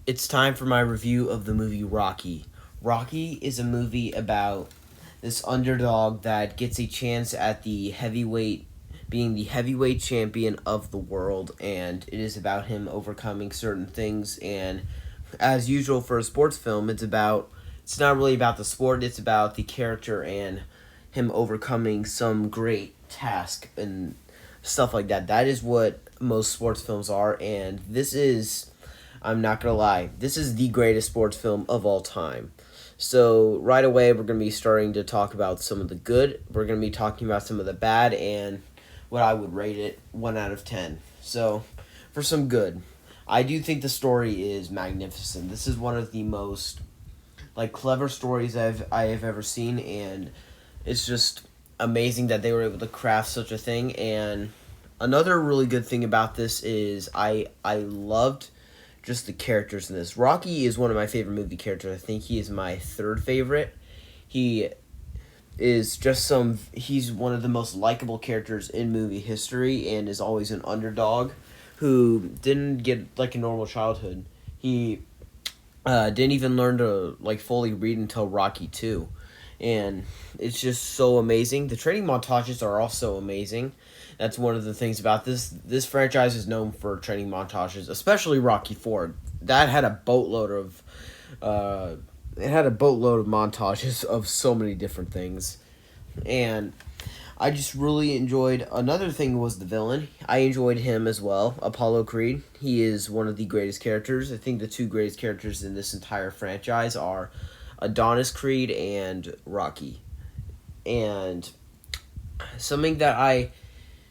It's time for my review of the movie Rocky. Rocky is a movie about this underdog that gets a chance at being the heavyweight champion of the world, and it is about him overcoming certain things. And as usual for a sports film, it's not really about the sport, it's about the character and him overcoming some great task and stuff like that. That is what most sports films are, and I'm not gonna lie, this is the greatest sports film of all time. So right away, we're gonna be starting to talk about some of the good. We're gonna be talking about some of the bad and what I would rate it 1 out of 10. So for some good, I do think the story is magnificent. This is one of the most clever stories I have ever seen, and it's just amazing that they were able to craft such a thing. And another really good thing about this is I loved just the characters in this. Rocky is one of my favorite movie characters. I think he is my third favorite. He he's one of the most likable characters in movie history and is always an underdog who didn't get a normal childhood. He didn't even learn to fully read until Rocky 2. And it's just so amazing. The training montages are also amazing. That's one of the things about this franchise is known for training montages, especially Rocky 4. That had a boatload of montages of so many different things. And I just really enjoyed. Another thing was the villain. I enjoyed him as well, Apollo Creed. He is one of the greatest characters. I think the two greatest characters in this entire franchise are Adonis Creed and Rocky. And something that I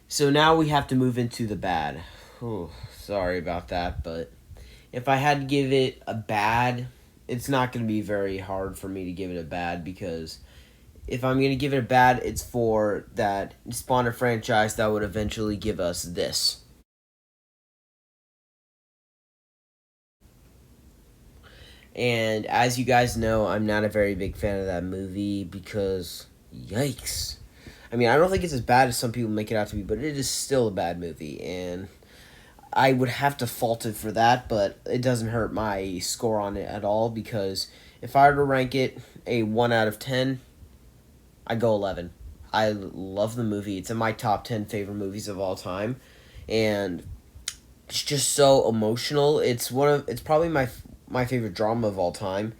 so now we have to move into the bad. Whew, sorry about that, but if I had to give it a bad, it's not going to be very hard for me to give it a bad, because if I'm going to give it a bad, it's for that spawn a franchise that would eventually give us this. And as you guys know, I'm not a very big fan of that movie because, yikes. I mean, I don't think it's as bad as some people make it out to be, but it is still a bad movie, and I would have to fault it for that, but it doesn't hurt my score on it at all, because if I were to rank it a 1 out of 10, I'd go 11. I love the movie. It's in my top 10 favorite movies of all time, and it's just so emotional. It's probably my favorite drama of all time,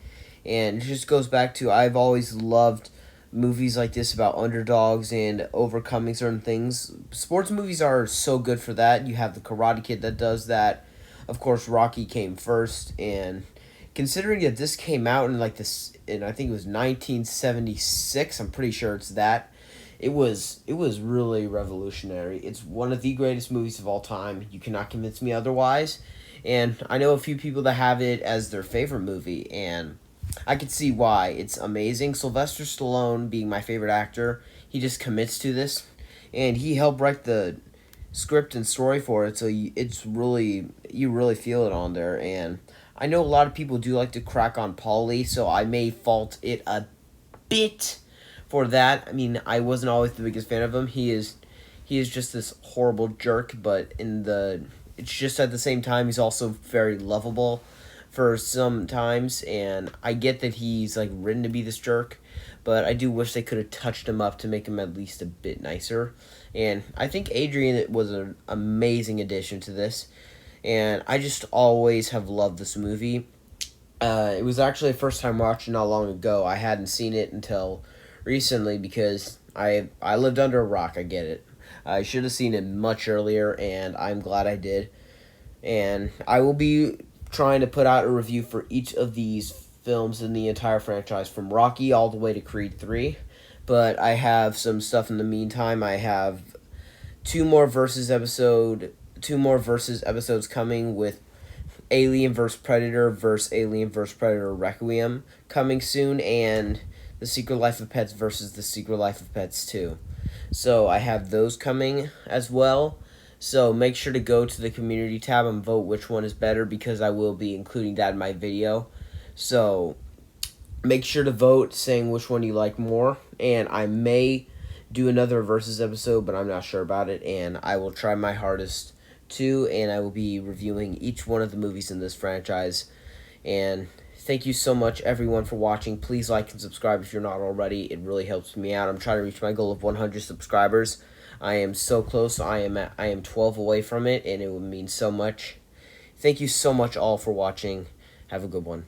and it just goes back to I've always loved movies like this about underdogs and overcoming certain things. Sports movies are so good for that. You have the Karate Kid that does that. Of course, Rocky came first, and considering that this came out in I think it was 1976, I'm pretty sure it's that. It was really revolutionary. It's one of the greatest movies of all time. You cannot convince me otherwise. And I know a few people that have it as their favorite movie, and I could see why. It's amazing. Sylvester Stallone being my favorite actor, he just commits to this, and he helped write the script and story for it. So it's really, you really feel it on there. And I know a lot of people do like to crack on Paulie, so I may fault it a bit for that. I mean, I wasn't always the biggest fan of him. He is just this horrible jerk, but it's just at the same time he's also very lovable for some times, and I get that he's written to be this jerk, but I do wish they could have touched him up to make him at least a bit nicer. And I think Adrian was an amazing addition to this, and I just always have loved this movie. It was actually the first time watching not long ago. I hadn't seen it until recently because I lived under a rock. I get it. I should have seen it much earlier, and I'm glad I did. And I will be trying to put out a review for each of these films in the entire franchise, from Rocky all the way to Creed 3. But I have some stuff in the meantime. I have two more versus episodes coming, with Alien vs Alien vs Predator Requiem coming soon, and The Secret Life of Pets versus The Secret Life of Pets 2. So I have those coming as well. So make sure to go to the community tab and vote which one is better, because I will be including that in my video. So make sure to vote saying which one you like more, and I may do another versus episode, but I'm not sure about it, and I will try my hardest to, and I will be reviewing each one of the movies in this franchise. And thank you so much, everyone, for watching. Please like and subscribe if you're not already. It really helps me out. I'm trying to reach my goal of 100 subscribers. I am so close. I am 12 away from it, and it would mean so much. Thank you so much all for watching. Have a good one.